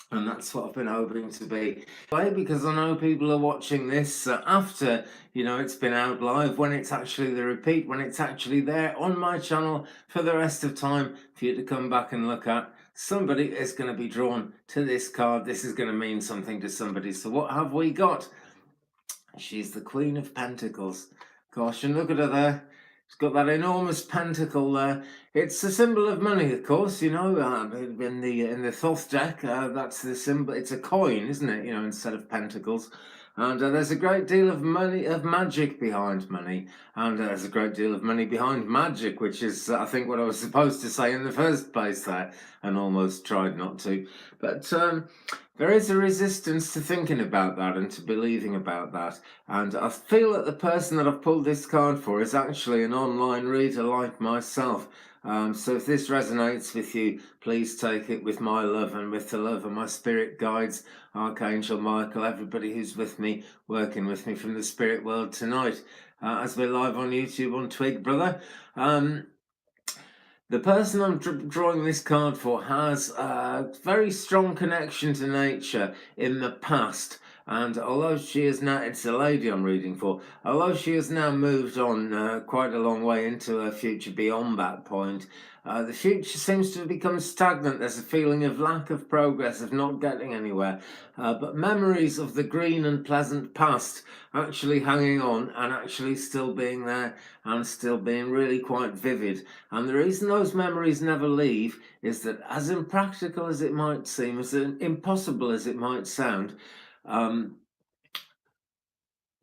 And that's what I've been hoping to be. Why? Because I know people are watching this after, it's been out live, when it's actually the repeat, when it's actually there on my channel for the rest of time for you to come back and look at. Somebody is going to be drawn to this card. This is going to mean something to somebody. So what have we got? She's the Queen of Pentacles. Gosh, and look at her there. She's got that enormous pentacle there. It's a symbol of money, of course. In the Thoth deck, that's the symbol. It's a coin, isn't it? Instead of pentacles. And there's a great deal of money, of magic behind money, and there's a great deal of money behind magic, which is, I think, what I was supposed to say in the first place there, and almost tried not to. But there is a resistance to thinking about that and to believing about that. And I feel that the person that I've pulled this card for is actually an online reader like myself. So if this resonates with you, please take it with my love and with the love of my spirit guides, Archangel Michael, everybody who's with me, working with me from the spirit world tonight, as we're live on YouTube on Twig, brother. The person I'm drawing this card for has a very strong connection to nature in the past. And although she is now, it's a lady I'm reading for, although she has now moved on quite a long way into her future beyond that point, the future seems to have become stagnant. There's a feeling of lack of progress, of not getting anywhere. But memories of the green and pleasant past actually hanging on and actually still being there and still being really quite vivid. And the reason those memories never leave is that, as impractical as it might seem, as impossible as it might sound,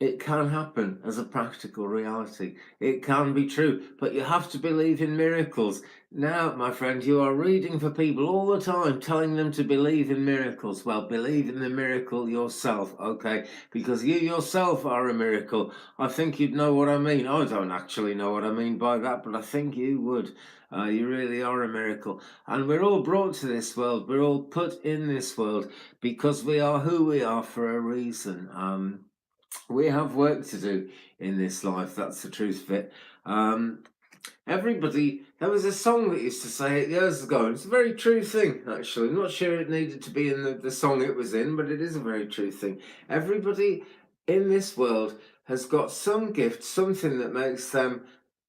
it can happen as a practical reality. It can be true, but you have to believe in miracles. Now, my friend, you are reading for people all the time, telling them to believe in miracles. Well, believe in the miracle yourself, okay? Because you yourself are a miracle. I think you'd know what I mean. I don't actually know what I mean by that, but I think you would. You really are a miracle. And we're all brought to this world. We're all put in this world because we are who we are for a reason. We have work to do in this life. That's the truth of it. There was a song that used to say it years ago, and it's a very true thing, actually. I'm not sure it needed to be in the song it was in, but it is a very true thing. Everybody in this world has got some gift, something that makes them,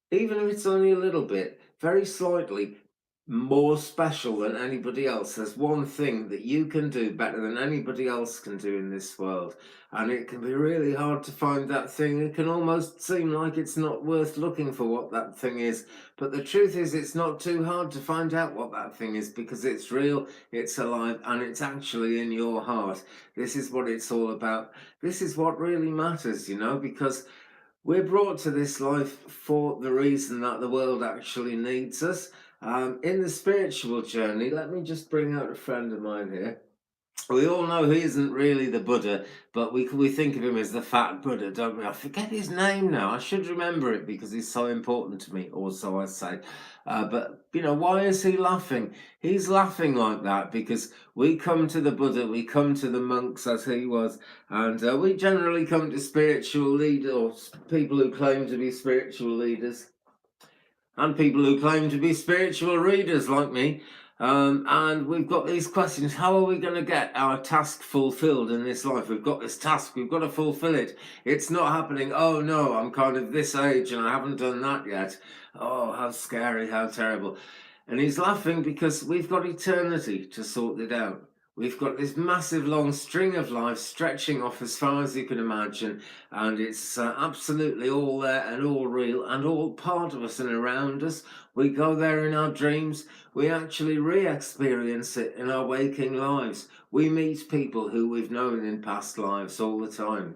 even if it's only a little bit, very slightly more special than anybody else. There's one thing that you can do better than anybody else can do in this world, and it can be really hard to find that thing. It can almost seem like it's not worth looking for what that thing is, but the truth is it's not too hard to find out what that thing is, because it's real, it's alive, and it's actually in your heart. This is what it's all about. This is what really matters, because we're brought to this life for the reason that the world actually needs us. In the spiritual journey, let me just bring out a friend of mine here. We all know he isn't really the Buddha, but we think of him as the fat Buddha, don't we? I forget his name now. I should remember it because he's so important to me, or so I say. But, why is he laughing? He's laughing like that because we come to the Buddha, we come to the monks as he was, and we generally come to spiritual leaders, or people who claim to be spiritual leaders, and people who claim to be spiritual readers like me. And we've got these questions. How are we going to get our task fulfilled in this life? We've got this task, we've got to fulfill it. It's not happening. Oh no, I'm kind of this age and I haven't done that yet. Oh, how scary, how terrible. And he's laughing because we've got eternity to sort it out. We've got this massive long string of life stretching off as far as you can imagine, and it's absolutely all there and all real and all part of us and around us. We go there in our dreams. We actually re-experience it in our waking lives. We meet people who we've known in past lives all the time.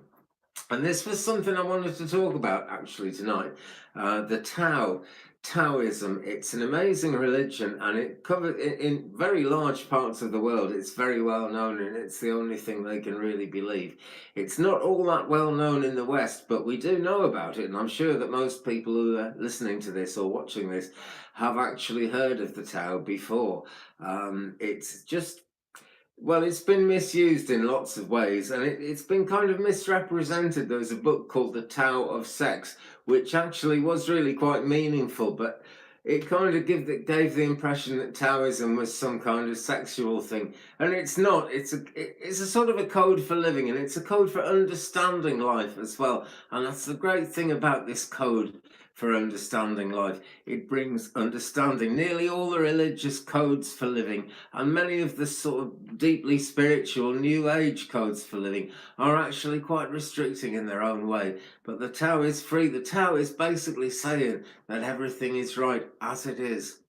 And this was something I wanted to talk about actually tonight. The Taoism. It's an amazing religion, and it covers in very large parts of the world. It's very well known, and it's the only thing they can really believe. It's not all that well known in the West, but we do know about it, and I'm sure that most people who are listening to this or watching this have actually heard of the Tao before. It's just, well, it's been misused in lots of ways, and it's been kind of misrepresented. There's a book called The Tao of Sex, which actually was really quite meaningful, but it kind of gave the impression that Taoism was some kind of sexual thing, and it's not. It's a sort of a code for living, and it's a code for understanding life as well. And that's the great thing about this code for understanding life. It brings understanding. Nearly all the religious codes for living, and many of the sort of deeply spiritual New Age codes for living, are actually quite restricting in their own way. But the Tao is free. The Tao is basically saying that everything is right as it is.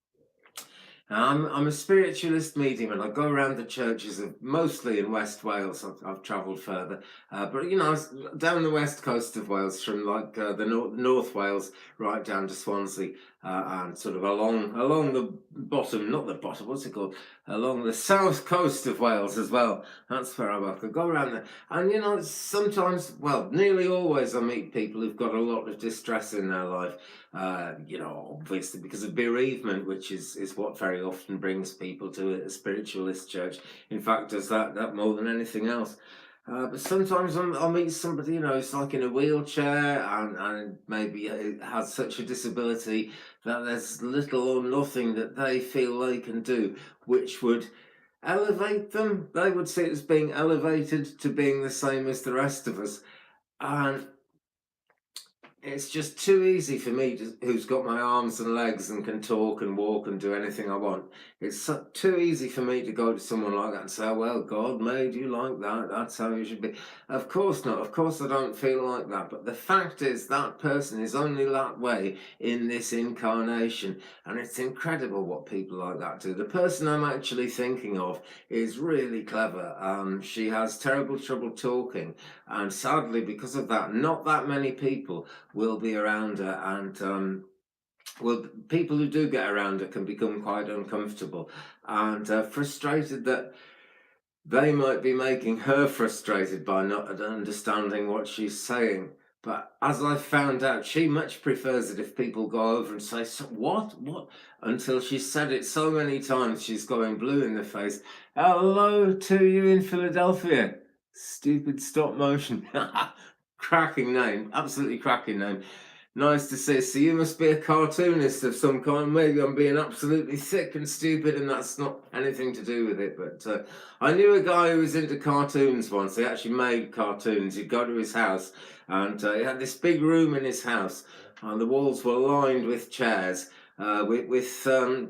I'm a spiritualist medium, and I go around the churches mostly in West Wales. I've travelled further, but I was down the west coast of Wales, from like the North Wales right down to Swansea, and sort of along the bottom, not the bottom, what's it called? Along the south coast of Wales as well. That's where I work. I go around there, and sometimes, well, nearly always, I meet people who've got a lot of distress in their life. Obviously because of bereavement, which is what very often brings people to a spiritualist church. In fact, does that more than anything else. But sometimes I'll meet somebody, who's like in a wheelchair, and maybe has such a disability that there's little or nothing that they feel they can do, which would elevate them. They would see it as being elevated to being the same as the rest of us. And it's just too easy for me, who's got my arms and legs and can talk and walk and do anything I want. It's too easy for me to go to someone like that and say, well, God made you like that. That's how you should be. Of course not. Of course I don't feel like that. But the fact is that person is only that way in this incarnation. And it's incredible what people like that do. The person I'm actually thinking of is really clever. She has terrible trouble talking. And sadly, because of that, not that many people will be around her, and well, people who do get around her can become quite uncomfortable and frustrated that they might be making her frustrated by not understanding what she's saying. But as I found out, she much prefers it if people go over and say, so, what? Until she's said it so many times, she's going blue in the face. Hello to you in Philadelphia. Stupid stop motion. Cracking name, absolutely cracking name. Nice to see. So you must be a cartoonist of some kind. Maybe I'm being absolutely thick and stupid, and that's not anything to do with it. But I knew a guy who was into cartoons once. He actually made cartoons. You'd go to his house, and he had this big room in his house, and the walls were lined with chairs, with I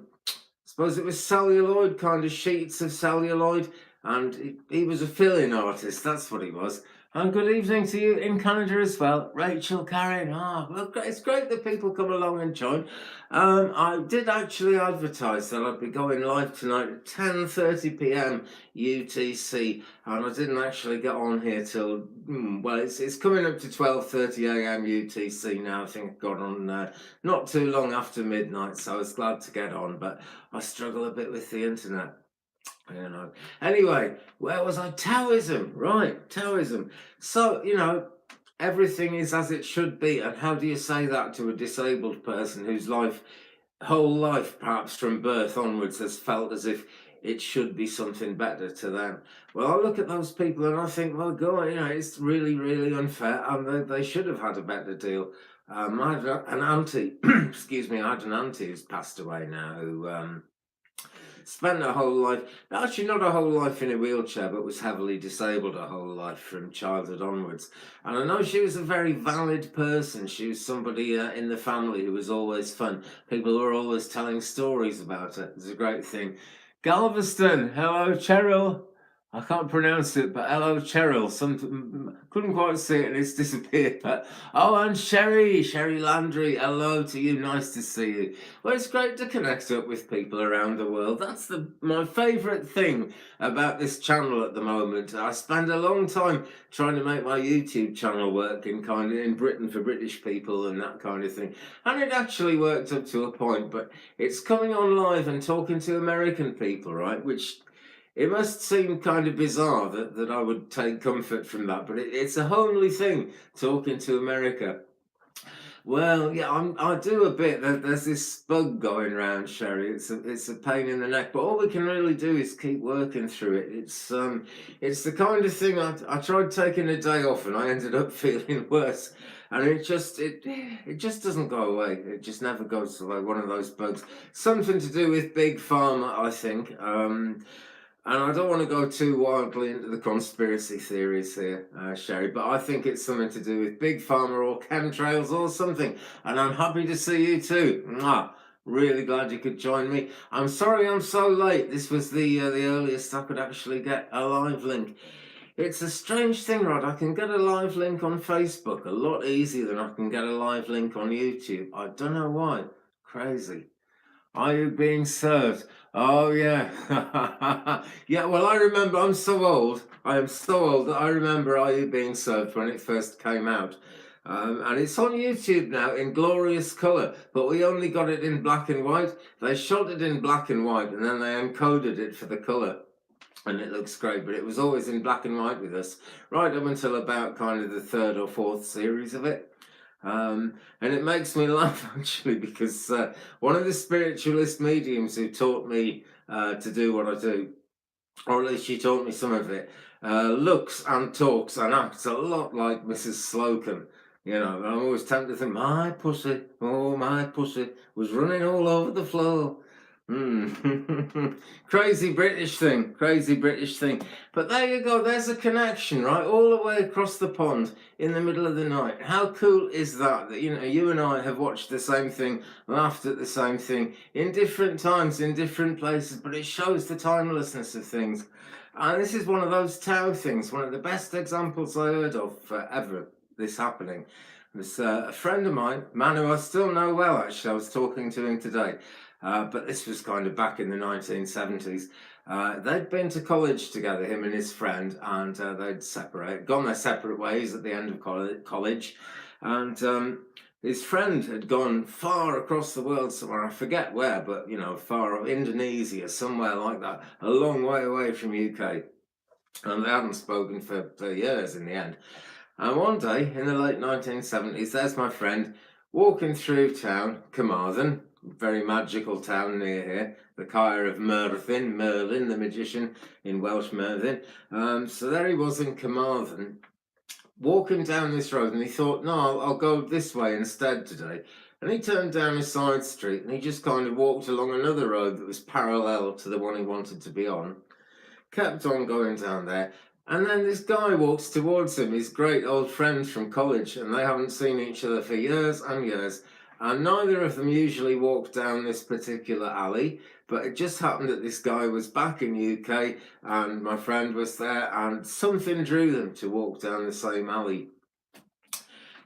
suppose it was celluloid, kind of sheets of celluloid, and he was a fill-in artist. That's what he was. And good evening to you in Canada as well, Rachel, Karen. Well, it's great that people come along and join. I did actually advertise that I'd be going live tonight at 10:30 p.m. UTC, and I didn't actually get on here till it's coming up to 12:30 a.m. UTC now. I think I got on not too long after midnight, so I was glad to get on, but I struggle a bit with the internet. Anyway, where was I? Taoism, right? Taoism. So, everything is as it should be. And how do you say that to a disabled person whose whole life, perhaps from birth onwards, has felt as if it should be something better to them? Well, I look at those people and I think, well, God, it's really, really unfair, and they should have had a better deal. I had an auntie, excuse me, I had an auntie who's passed away now, who spent her whole life, actually not her whole life in a wheelchair, but was heavily disabled her whole life from childhood onwards. And I know she was a very valid person. She was somebody in the family who was always fun. People were always telling stories about her. It was a great thing. Galveston, hello, Cheryl. I can't pronounce it, but hello, Cheryl. Couldn't quite see it, and it's disappeared. But and Sherry Landry, hello to you. Nice to see you. Well, it's great to connect up with people around the world. That's my favourite thing about this channel at the moment. I spend a long time trying to make my YouTube channel work in Britain for British people and that kind of thing, and it actually worked up to a point. But it's coming on live and talking to American people, right? Which it must seem kind of bizarre that I would take comfort from that, but it's a homely thing talking to America. Well, yeah, I do a bit. There's this bug going around, Sherry. It's a pain in the neck, but all we can really do is keep working through it. It's the kind of thing I tried taking a day off and I ended up feeling worse, and it just doesn't go away. It just never goes away. One of those bugs, something to do with big pharma, I think. And I don't want to go too wildly into the conspiracy theories here, Sherry, but I think it's something to do with big pharma or chemtrails or something. And I'm happy to see you too. Mwah. Really glad you could join me. I'm sorry I'm so late. This was the earliest I could actually get a live link. It's a strange thing, Rod. I can get a live link on Facebook a lot easier than I can get a live link on YouTube. I don't know why. Crazy. Are you being served? Oh yeah. Yeah, well I remember I'm so old. I am so old that I remember Are You Being Served when it first came out. And it's on YouTube now in glorious colour, but we only got it in black and white. They shot it in black and white and then they encoded it for the colour. And it looks great, but it was always in black and white with us, right up until about kind of the third or fourth series of it. And it makes me laugh actually because one of the spiritualist mediums who taught me to do what I do, or at least she taught me some of it, looks and talks and acts a lot like Mrs. Slocum. You know, and I'm always tempted to think, my pussy, oh, my pussy was running all over the floor. Crazy British thing, crazy British thing. But there you go, there's a connection, right? All the way across the pond in the middle of the night. How cool is that? That, you know, you and I have watched the same thing, laughed at the same thing in different times, in different places, but it shows the timelessness of things. And this is one of those Tao things, one of the best examples I heard of ever, this happening. There's a friend of mine, man who I still know well, actually. I was talking to him today. But this was kind of back in the 1970s. They'd been to college together, him and his friend, and they'd gone their separate ways at the end of college. And his friend had gone far across the world somewhere, I forget where, but you know, far Indonesia, somewhere like that, a long way away from UK. And they hadn't spoken for years in the end. And one day in the late 1970s, there's my friend walking through town, Carmarthen, very magical town near here, the Kyre of Merlin, Merlin the magician in Welsh Merlin. So there he was in Carmarthen, walking down this road, and he thought, no, I'll go this way instead today. And he turned down a side street and he just kind of walked along another road that was parallel to the one he wanted to be on, kept on going down there. And then this guy walks towards him, his great old friends from college, and they haven't seen each other for years and years. And neither of them usually walk down this particular alley, but it just happened that this guy was back in UK and my friend was there, and something drew them to walk down the same alley.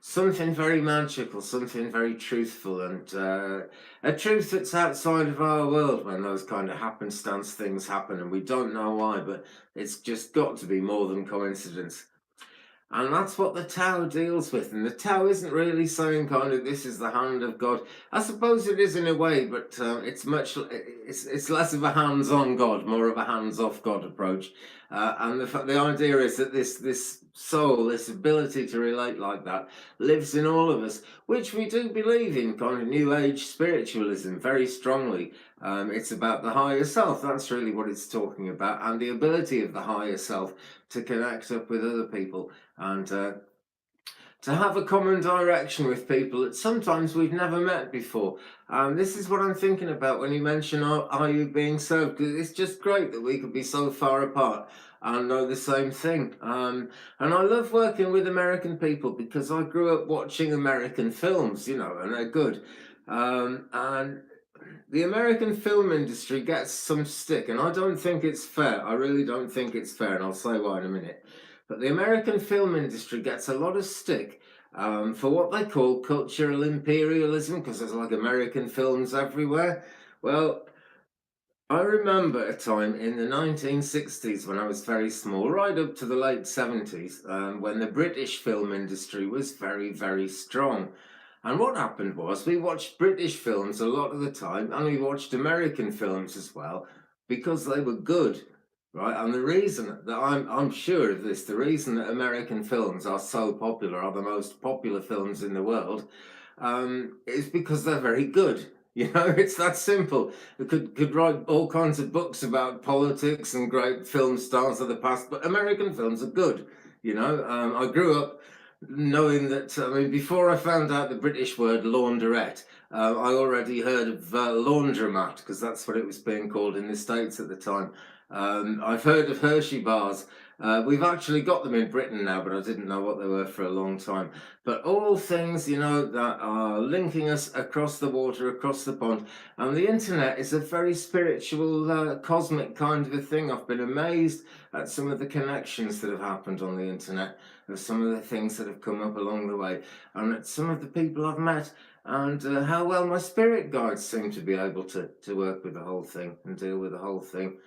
Something very magical, something very truthful, and a truth that's outside of our world when those kind of happenstance things happen, and we don't know why, but it's just got to be more than coincidence. And that's what the Tao deals with. And the Tao isn't really saying kind of this is the hand of God. I suppose it is in a way, but it's less of a hands-on God, more of a hands-off God approach. And the idea is that this soul, this ability to relate like that, lives in all of us, which we do believe in kind of New Age spiritualism very strongly. It's about the higher self. That's really what it's talking about, and the ability of the higher self to connect up with other people and to have a common direction with people that sometimes we've never met before. This is what I'm thinking about when you mention Are You Being Served? Because it's just great that we could be so far apart and know the same thing. And I love working with American people because I grew up watching American films, you know, and they're good. And the American film industry gets some stick, and I don't think it's fair. I really don't think it's fair, and I'll say why in a minute. But the American film industry gets a lot of stick for what they call cultural imperialism, because there's like American films everywhere. Well, I remember a time in the 1960s when I was very small, right up to the late 70s, when the British film industry was very, very strong. And what happened was we watched British films a lot of the time, and we watched American films as well, because they were good, right? And the reason that I'm sure of this, the reason that American films are so popular, are the most popular films in the world, is because they're very good. You know, it's that simple. They could write all kinds of books about politics and great film stars of the past, but American films are good. You know, I grew up knowing that. I mean, before I found out the British word launderette, I already heard of laundromat because that's what it was being called in the States at the time. I've heard of Hershey bars. We've actually got them in Britain now, but I didn't know what they were for a long time. But all things, you know, that are linking us across the water, across the pond. And the internet is a very spiritual, cosmic kind of a thing. I've been amazed at some of the connections that have happened on the internet, of some of the things that have come up along the way, and at some of the people I've met, and how well my spirit guides seem to be able to work with the whole thing and deal with the whole thing.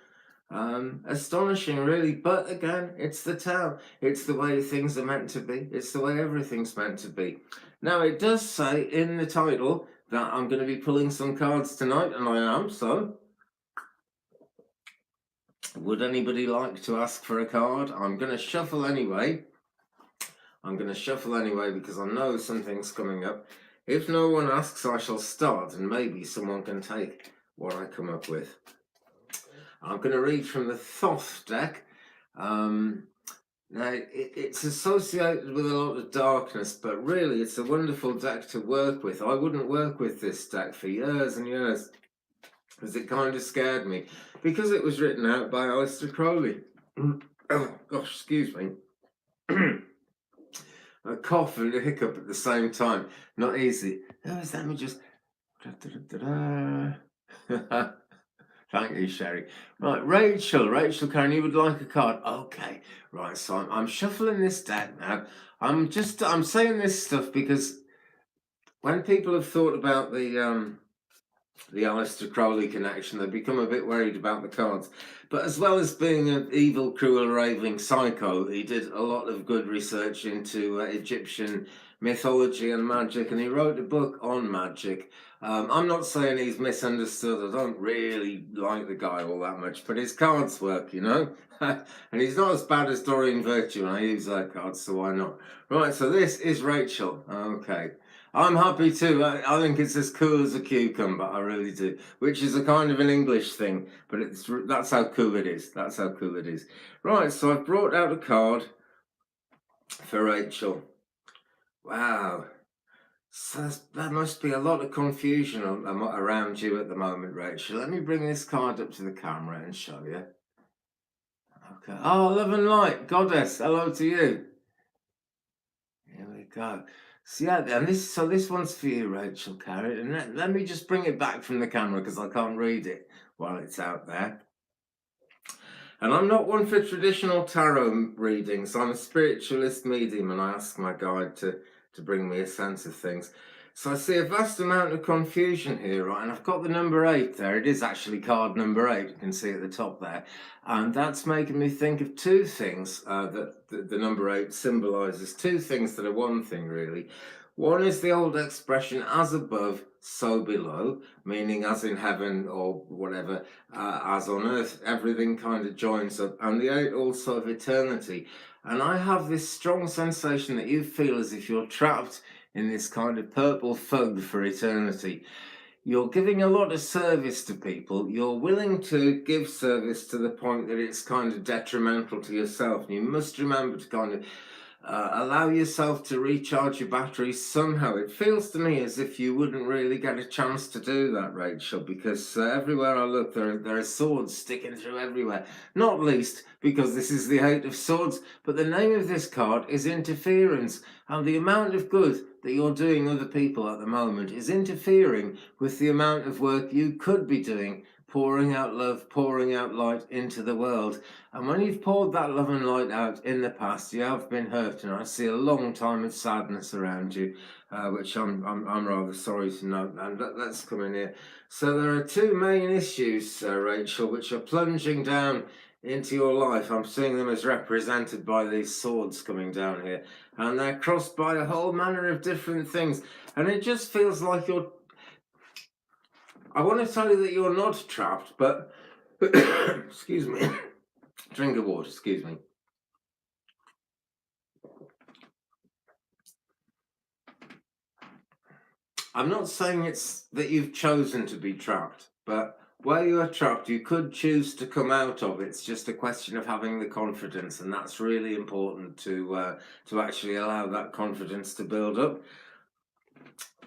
Astonishing, really. But again, it's the town. It's the way things are meant to be. It's the way everything's meant to be. Now, it does say in the title that I'm going to be pulling some cards tonight, and I am. So, would anybody like to ask for a card? I'm going to shuffle anyway. Because I know something's coming up. If no one asks, I shall start, and maybe someone can take what I come up with. I'm going to read from the Thoth deck. Now, it's associated with a lot of darkness, but really it's a wonderful deck to work with. I wouldn't work with this deck for years and years because it kind of scared me because it was written out by Aleister Crowley. Oh, gosh, excuse me. A cough and a hiccup at the same time. Not easy. Let me just... Thank you, Sherry. Right, Rachel Karen, you would like a card? Okay, right. So I'm shuffling this deck now. I'm saying this stuff because when people have thought about the Aleister Crowley connection, they become a bit worried about the cards. But as well as being an evil, cruel, raving psycho, he did a lot of good research into Egyptian mythology and magic, and he wrote a book on magic. I'm not saying he's misunderstood. I don't really like the guy all that much, but his cards work, you know? And he's not as bad as Doreen Virtue, and I use their cards, so why not? Right, so this is Rachel. Okay. I'm happy too. I think it's as cool as a cucumber. I really do. Which is a kind of an English thing, but that's how cool it is. That's how cool it is. Right, so I've brought out a card for Rachel. Wow. So there must be a lot of confusion around you at the moment, Rachel. Let me bring this card up to the camera and show you. Okay. Oh, love and light, goddess. Hello to you. Here we go. So yeah, and this one's for you, Rachel Carrot. And let me just bring it back from the camera because I can't read it while it's out there. And I'm not one for traditional tarot readings. I'm a spiritualist medium, and I ask my guide to bring me a sense of things. So I see a vast amount of confusion here, right? And I've got the number 8 there. It is actually card number 8. You can see at the top there. And that's making me think of two things that the number 8 symbolises. Two things that are one thing, really. One is the old expression, as above, so below, meaning as in heaven or whatever, as on earth, everything kind of joins up. And the 8 also of eternity. And I have this strong sensation that you feel as if you're trapped in this kind of purple fog for eternity. You're giving a lot of service to people. You're willing to give service to the point that it's kind of detrimental to yourself. And you must remember to kind of allow yourself to recharge your batteries somehow. It feels to me as if you wouldn't really get a chance to do that, Rachel, because everywhere I look, there are swords sticking through everywhere. Not least because this is the 8 of Swords, but the name of this card is interference, and the amount of good that you're doing other people at the moment is interfering with the amount of work you could be doing, pouring out love, pouring out light into the world. And when you've poured that love and light out in the past, you have been hurt, and I see a long time of sadness around you, which I'm rather sorry to know. And let's come in here. So there are two main issues, Rachel, which are plunging down into your life. I'm seeing them as represented by these swords coming down here, and they're crossed by a whole manner of different things. And it just feels like I want to tell you that you're not trapped, but excuse me. Drink of water, excuse me. I'm not saying it's that you've chosen to be trapped, but where you are trapped, you could choose to come out of it. It's just a question of having the confidence, and that's really important to actually allow that confidence to build up.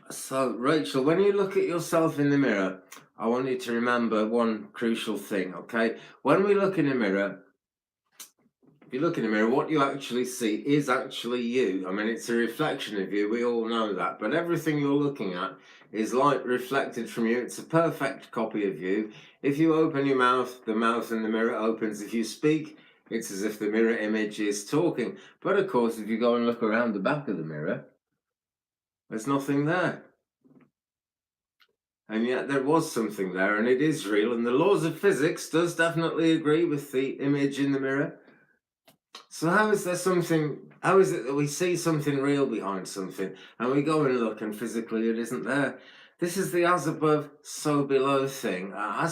So, Rachel, when you look at yourself in the mirror, I want you to remember one crucial thing, okay? When we look in the mirror, if you look in the mirror, what you actually see is actually you. I mean, it's a reflection of you. We all know that. But everything you're looking at is light reflected from you. It's a perfect copy of you. If you open your mouth, the mouth in the mirror opens. If you speak, it's as if the mirror image is talking. But of course, if you go and look around the back of the mirror, there's nothing there. And yet there was something there, and it is real. And the laws of physics does definitely agree with the image in the mirror. So how is it that we see something real behind something and we go and look and physically it isn't there? This is the as above, so below thing. I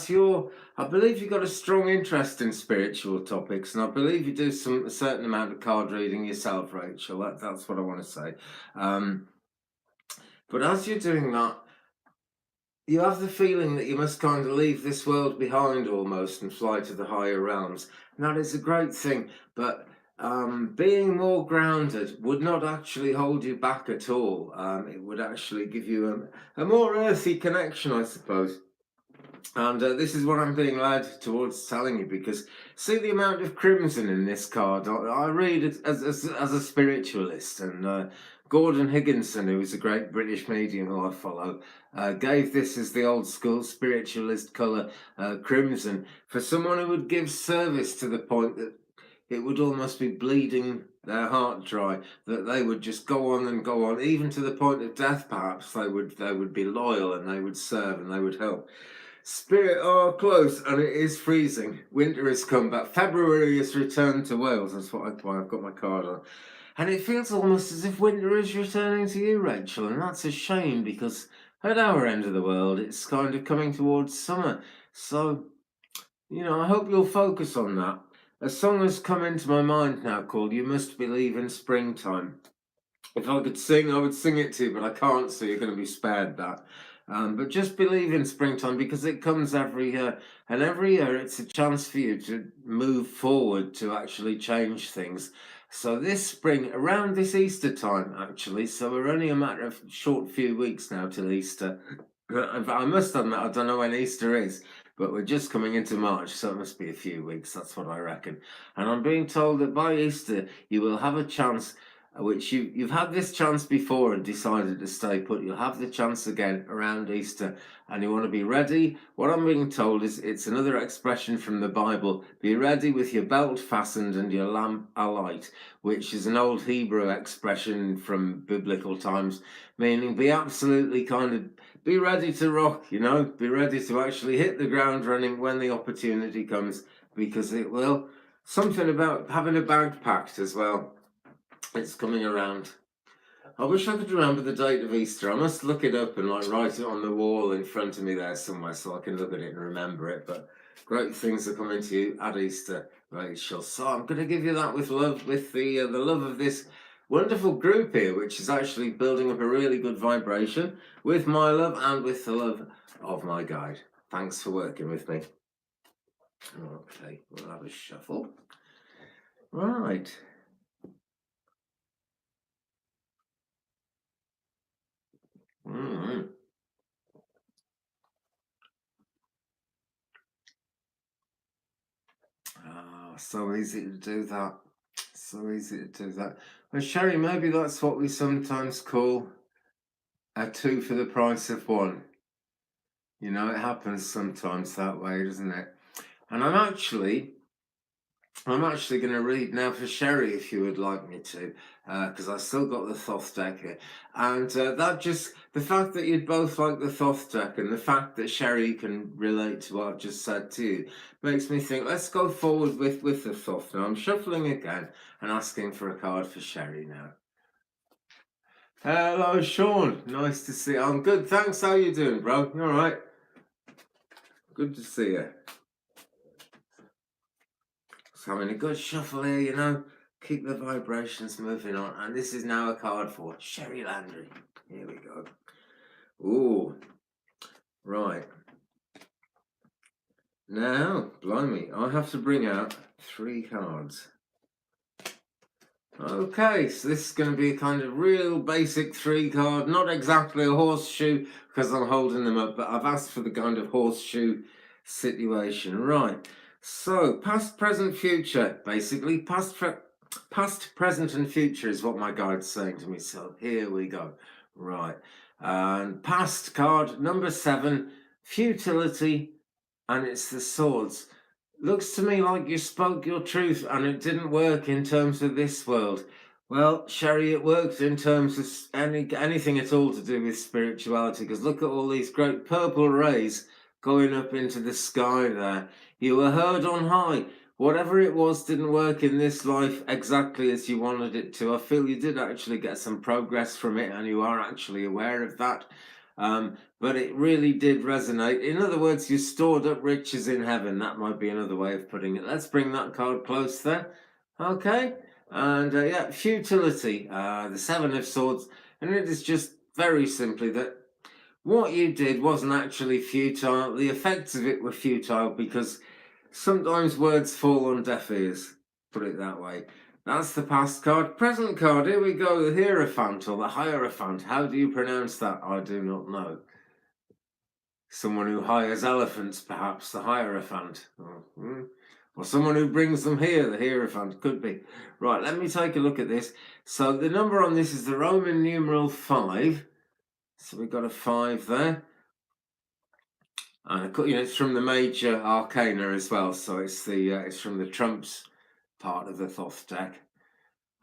believe you've got a strong interest in spiritual topics, and I believe you do a certain amount of card reading yourself, Rachel. That's what I want to say. But as you're doing that, you have the feeling that you must kind of leave this world behind almost and fly to the higher realms. And that is a great thing, but being more grounded would not actually hold you back at all. It would actually give you a more earthy connection, I suppose. And this is what I'm being led towards telling you, because see the amount of crimson in this card. I read it as a spiritualist, and Gordon Higginson, who is a great British medium who I follow, gave this as the old school spiritualist colour, crimson, for someone who would give service to the point that it would almost be bleeding their heart dry, that they would just go on and go on, even to the point of death. Perhaps they would be loyal and they would serve and they would help. Spirit are close, and it is freezing. Winter has come back. February has returned to Wales. That's why I've got my card on. And it feels almost as if winter is returning to you, Rachel, and that's a shame, because at our end of the world, it's kind of coming towards summer. So, I hope you'll focus on that. A song has come into my mind now called You Must Believe in Springtime. If I could sing, I would sing it to you, but I can't, so you're going to be spared that. But just believe in springtime, because it comes every year, and every year it's a chance for you to move forward, to actually change things. So this spring, around this Easter time, actually, so we're only a matter of short few weeks now till Easter. I must admit, I don't know when Easter is, but we're just coming into March, so it must be a few weeks. That's what I reckon. And I'm being told that by Easter, you will have a chance, which you've had this chance before and decided to stay put. You'll have the chance again around Easter, and you want to be ready. What I'm being told is it's another expression from the Bible: be ready with your belt fastened and your lamp alight, which is an old Hebrew expression from biblical times, meaning be absolutely be ready to rock, be ready to actually hit the ground running when the opportunity comes, because it will. Something about having a bag packed as well. It's coming around. I wish I could remember the date of Easter. I must look it up and write it on the wall in front of me there somewhere, so I can look at it and remember it. But great things are coming to you at Easter, Rachel. So I'm going to give you that with love, with the love of this wonderful group here, which is actually building up a really good vibration, with my love and with the love of my guide. Thanks for working with me. Okay, we'll have a shuffle. Right. Mm-hmm. So easy to do that. So easy to do that. Well, Sherry, maybe that's what we sometimes call a two for the price of one. It happens sometimes that way, doesn't it? And I'm actually going to read now for Sherry, if you would like me to, because I still got the Thoth deck here. And the fact that you'd both like the Thoth deck, and the fact that Sherry can relate to what I've just said to you, makes me think, let's go forward with the Thoth. Now I'm shuffling again and asking for a card for Sherry now. Hello, Sean. Nice to see you. I'm good, thanks. How you doing, bro? You all right? Good to see you. So having a good shuffle here, keep the vibrations moving on. And this is now a card for Sherry Landry. Here we go. Ooh, right. Now, blimey, I have to bring out 3 cards. Okay, so this is going to be a kind of real basic 3 card, not exactly a horseshoe because I'm holding them up, but I've asked for the kind of horseshoe situation. Right, so past, present, future, basically. Past, present and future is what my guide's saying to me, so here we go. Right, and past card, number 7, futility, and it's the swords. Looks to me like you spoke your truth and it didn't work in terms of this world. Well, Sherry, it worked in terms of anything at all to do with spirituality, because look at all these great purple rays going up into the sky there. You were heard on high. Whatever it was didn't work in this life exactly as you wanted it to. I feel you did actually get some progress from it and you are actually aware of that. But it really did resonate. In other words, you stored up riches in heaven. That might be another way of putting it. Let's bring that card close there. Okay. And yeah, futility, the 7 of Swords. And it is just very simply that what you did wasn't actually futile. The effects of it were futile because sometimes words fall on deaf ears. Put it that way. That's the past card. Present card, here we go. The Hierophant or the Hierophant. How do you pronounce that? I do not know. Someone who hires elephants, perhaps, the Hierophant. Or someone who brings them here, the Hierophant, could be. Right, let me take a look at this. So the number on this is the Roman numeral 5. So we've got a 5 there. And it's from the major arcana as well. So it's from the trumps part of the Thoth deck.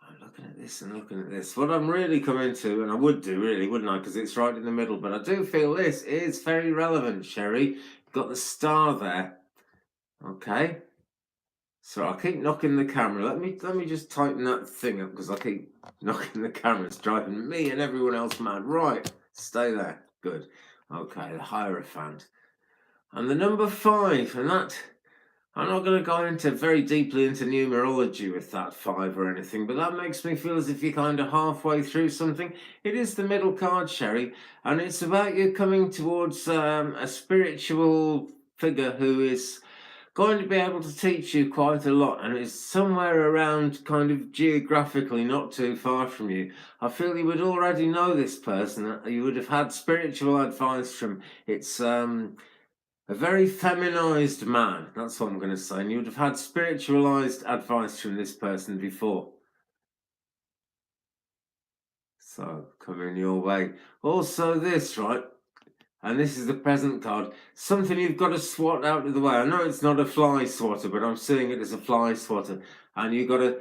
I'm looking at this and looking at this. What I'm really coming to, and I would do really, wouldn't I? Because it's right in the middle. But I do feel this is very relevant, Sherry. You've got the star there. Okay. So I'll keep knocking the camera. Let me just tighten that thing up because I keep knocking the camera. It's driving me and everyone else mad. Right. Stay there. Good. Okay. The Hierophant. And the number 5. And that... I'm not going to go into very deeply into numerology with that 5 or anything, but that makes me feel as if you're kind of halfway through something. It is the middle card, Sherry, and it's about you coming towards a spiritual figure who is going to be able to teach you quite a lot, and is somewhere around kind of geographically not too far from you. I feel you would already know this person. You would have had spiritual advice from. It's a very feminized man, that's what I'm going to say. And you would have had spiritualized advice from this person before. So, coming your way. Also this, right? And this is the present card. Something you've got to swat out of the way. I know it's not a fly swatter, but I'm seeing it as a fly swatter. And you've got to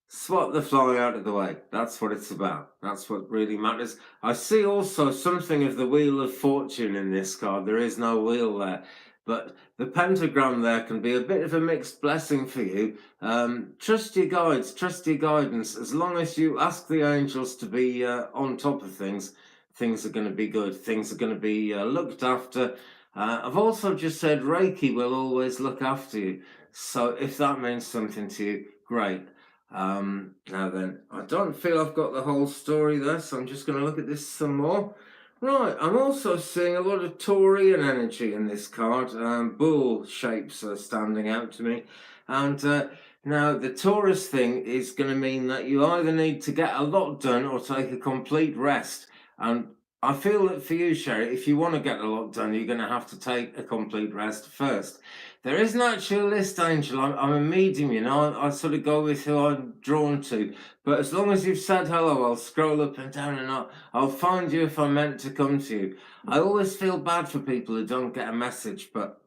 swat the fly out of the way. That's what it's about. That's what really matters. I see also something of the Wheel of Fortune in this card. There is no wheel there. But the pentagram there can be a bit of a mixed blessing for you. Trust your guides, trust your guidance. As long as you ask the angels to be on top of things, things are going to be good. Things are going to be looked after. I've also just said Reiki will always look after you. So if that means something to you, great. Now then, I don't feel I've got the whole story there, so I'm just going to look at this some more. Right, I'm also seeing a lot of Taurian energy in this card. Bull shapes are standing out to me. And now the Taurus thing is going to mean that you either need to get a lot done or take a complete rest. And I feel that for you, Sherry, if you want to get a lot done, you're going to have to take a complete rest first. There isn't actually a list, Angel. I'm a medium, you know. I sort of go with who I'm drawn to. But as long as you've said hello, I'll scroll up and down and I'll find you if I'm meant to come to you. I always feel bad for people who don't get a message, but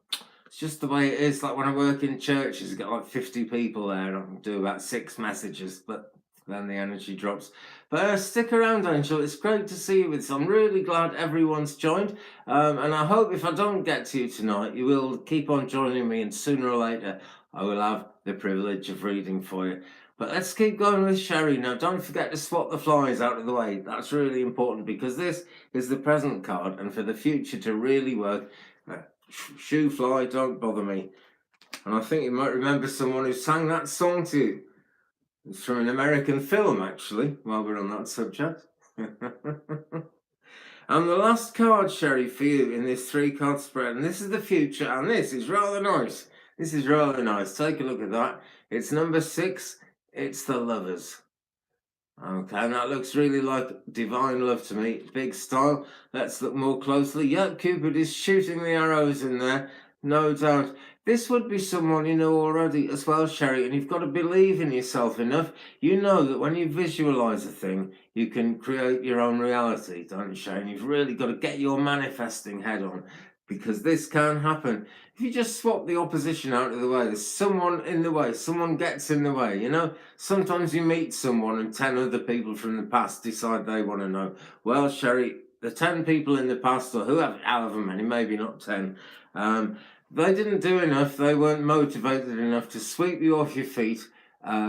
it's just the way it is. Like when I work in churches, you get like 50 people there and I can do about 6 messages, but then the energy drops. But stick around, Angel. It's great to see you with us. I'm really glad everyone's joined. And I hope if I don't get to you tonight, you will keep on joining me, and sooner or later, I will have the privilege of reading for you. But let's keep going with Sherry. Now, don't forget to swat the flies out of the way. That's really important because this is the present card, and for the future to really work, shoo fly, don't bother me. And I think you might remember someone who sang that song to you. It's from an American film, actually, while we're on that subject. And the last card, Sherry, for you in this 3-card spread, and this is the future, and this is rather nice. This is rather nice. Take a look at that. It's number 6. It's the Lovers. Okay, and that looks really like divine love to me. Big style. Let's look more closely. Yeah, Cupid is shooting the arrows in there, no doubt. This would be someone you know already as well, Sherry, and you've got to believe in yourself enough. You know that when you visualize a thing, you can create your own reality, don't you, Sherry? And you've really got to get your manifesting head on, because this can happen. If you just swap the opposition out of the way, there's someone in the way, someone gets in the way, you know? Sometimes you meet someone and 10 other people from the past decide they want to know. Well, Sherry, the 10 people in the past, or whoever, however many, maybe not 10, they didn't do enough. They weren't motivated enough to sweep you off your feet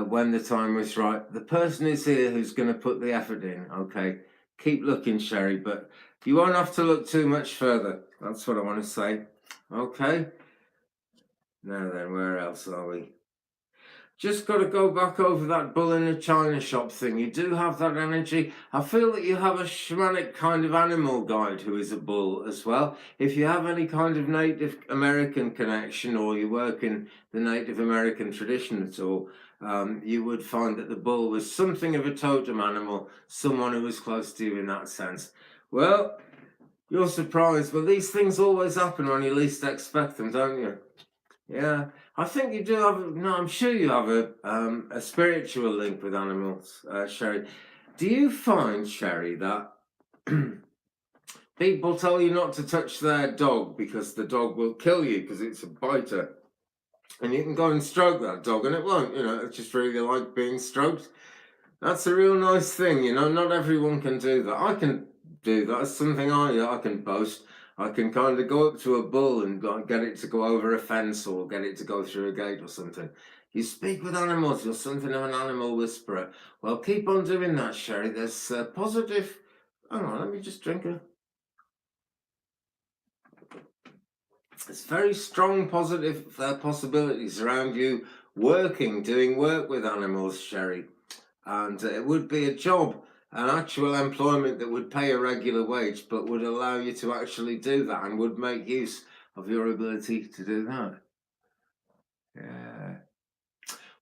when the time was right. The person is here who's going to put the effort in, okay? Keep looking, Sherry, but you won't have to look too much further. That's what I want to say. Okay? Now then, where else are we? Just got to go back over that bull in a china shop thing. You do have that energy. I feel that you have a shamanic kind of animal guide who is a bull as well. If you have any kind of Native American connection, or you work in the Native American tradition at all, you would find that the bull was something of a totem animal, someone who was close to you in that sense. Well, you're surprised, but these things always happen when you least expect them, don't you? Yeah, I think you do have. No, I'm sure you have a spiritual link with animals, Sherry. Do you find, Sherry, that people tell you not to touch their dog because the dog will kill you because it's a biter, and you can go and stroke that dog and it won't. You know, it's just really like being stroked. That's a real nice thing, you know. Not everyone can do that. I can do that. It's something I can boast. I can kind of go up to a bull and like get it to go over a fence or get it to go through a gate or something. You speak with animals. You're something of an animal whisperer. Well, keep on doing that, Sherry. There's positive. Hang on, let me just drink a. There's very strong positive possibilities around you doing work with animals, Sherry. And it would be a job, an actual employment that would pay a regular wage, but would allow you to actually do that and would make use of your ability to do that. Yeah.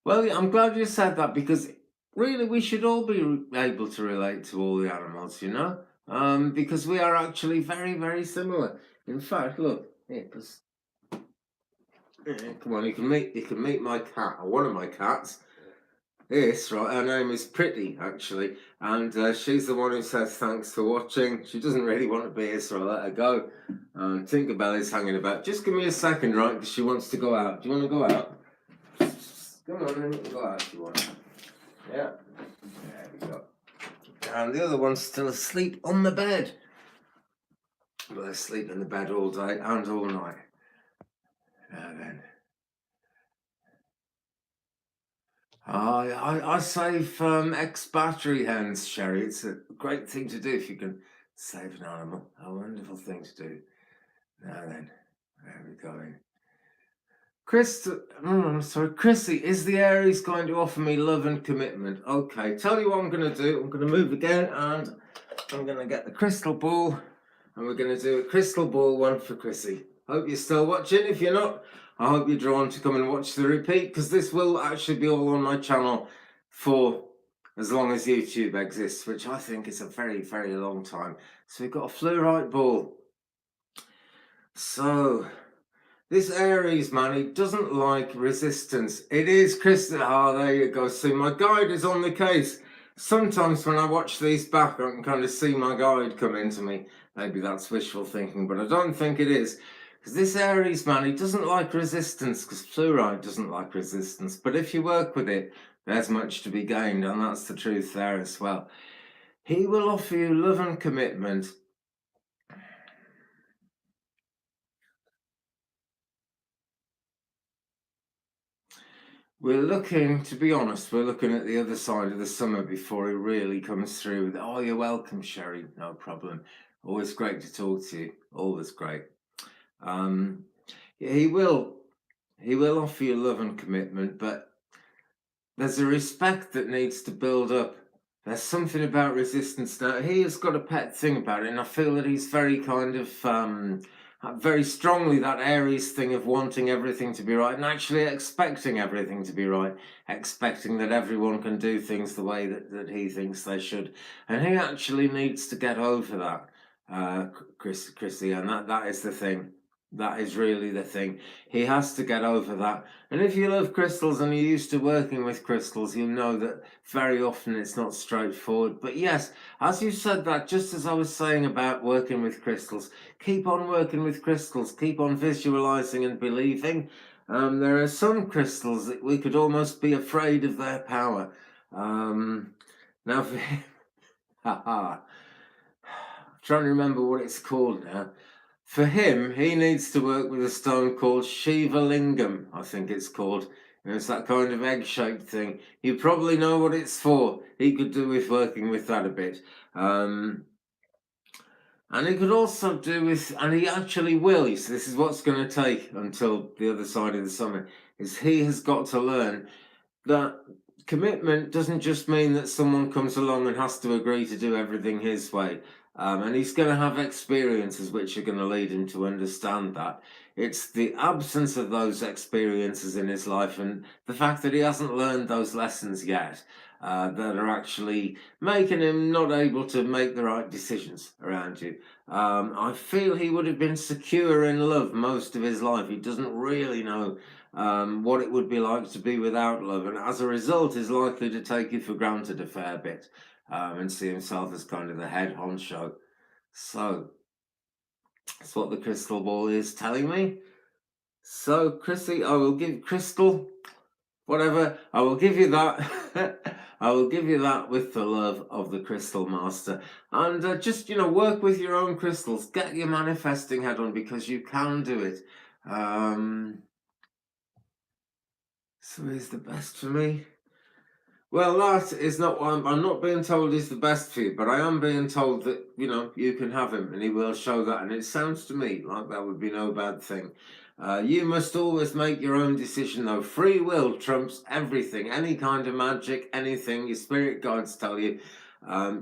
Well, yeah, I'm glad you said that, because really we should all be able to relate to all the animals, you know, because we are actually very, very similar. In fact, look, here, come on, you can meet my cat, or one of my cats. Yes, right. Her name is Pretty, actually, and she's the one who says thanks for watching. She doesn't really want to be here, so I let her go. Tinkerbell is hanging about. Just give me a second, right? Because she wants to go out. Do you want to go out? Come on, then you can go out if you want. Yeah. There we go. And the other one's still asleep on the bed. But they sleep in the bed all day and all night. Now then. I save ex-battery hens, Sherry. It's a great thing to do if you can save an animal. A wonderful thing to do. Now then, there we go. Chrissy, is the Aries going to offer me love and commitment? Okay, tell you what I'm going to do. I'm going to move again, and I'm going to get the crystal ball, and we're going to do a crystal ball one for Chrissy. Hope you're still watching. If you're not, I hope you're drawn to come and watch the repeat, because this will actually be all on my channel for as long as YouTube exists, which I think is a very, very long time. So we've got a fluorite ball. So this Aries man, he doesn't like resistance. It is crystal. Oh, there you go. See, my guide is on the case. Sometimes when I watch these back, I can kind of see my guide come into me. Maybe that's wishful thinking, but I don't think it is. Because this Aries man, he doesn't like resistance, because fluorite doesn't like resistance. But if you work with it, there's much to be gained, and that's the truth there as well. He will offer you love and commitment. We're looking, to be honest, we're looking at the other side of the summer before he really comes through with, oh, you're welcome, Sherry, no problem. Always great to talk to you, always great. Yeah, he will offer you love and commitment, but there's a respect that needs to build up There's something about resistance now. He has got a pet thing about it, and I feel that he's very kind of very strongly that Aries thing of wanting everything to be right and actually expecting everything to be right, expecting that everyone can do things the way that he thinks they should. And he actually needs to get over that, Chrissy, and that is the thing. That is really the thing. He has to get over that. And if you love crystals and you're used to working with crystals, you know that very often it's not straightforward. But yes, as you said that, just as I was saying about working with crystals, keep on working with crystals, keep on visualizing and believing. There are some crystals that we could almost be afraid of their power. Now, haha, I'm trying to remember what it's called now. For him, he needs to work with a stone called Shiva Lingam, I think it's called. And it's that kind of egg-shaped thing. You probably know what it's for. He could do with working with that a bit. And he could also do with, and he actually will, so this is what's going to take until the other side of the summer, is he has got to learn that commitment doesn't just mean that someone comes along and has to agree to do everything his way. And he's going to have experiences which are going to lead him to understand that. It's the absence of those experiences in his life and the fact that he hasn't learned those lessons yet that are actually making him not able to make the right decisions around you. I feel he would have been secure in love most of his life. He doesn't really know what it would be like to be without love, and as a result is likely to take it for granted a fair bit and see himself as kind of the head honcho. So that's what the crystal ball is telling me. So Chrissy, I will give crystal whatever, I will give you that. I will give you that with the love of the crystal master. And just, work with your own crystals. Get your manifesting head on because you can do it. So is the best for me? Well, that is not what I'm not being told is the best for you, but I am being told that, you can have him and he will show that. And it sounds to me like that would be no bad thing. You must always make your own decision, though. Free will trumps everything, any kind of magic, anything your spirit guides tell you.